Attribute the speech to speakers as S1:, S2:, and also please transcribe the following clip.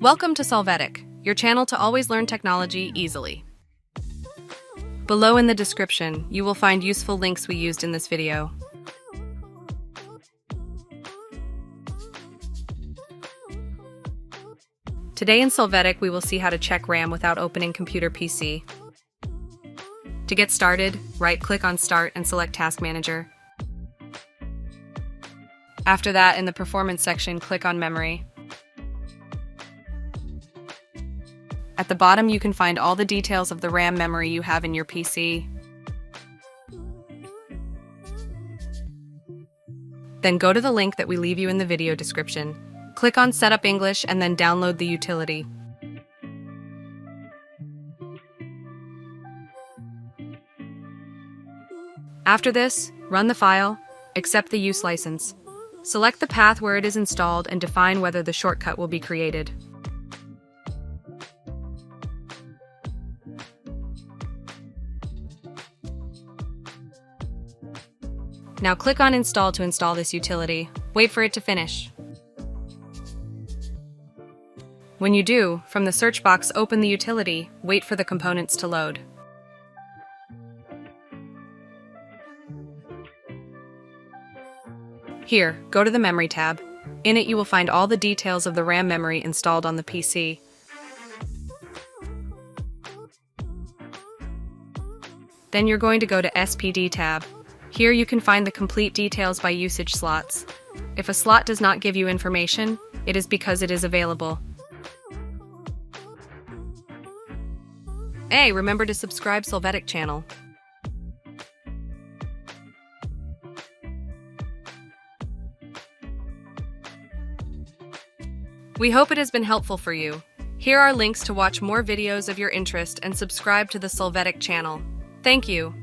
S1: Welcome to Solvetic, your channel to always learn technology easily. Below in the description, you will find useful links we used in this video. Today in Solvetic, we will see how to check RAM without opening computer PC. To get started, right-click on Start and select Task Manager. After that, in the Performance section, click on Memory. At the bottom, you can find all the details of the RAM memory you have in your PC. Then go to the link that we leave you in the video description. Click on Setup English and then download the utility. After this, run the file, accept the use license. Select the path where it is installed and define whether the shortcut will be created. Now click on Install to install this utility. Wait for it to finish. When you do, from the search box, open the utility, wait for the components to load. Here, go to the Memory tab. In it, you will find all the details of the RAM memory installed on the PC. Then you're going to go to SPD tab. Here you can find the complete details by usage slots. If a slot does not give you information, it is because it is available. Hey, remember to subscribe Solvetic channel. We hope it has been helpful for you. Here are links to watch more videos of your interest and subscribe to the Solvetic channel. Thank you.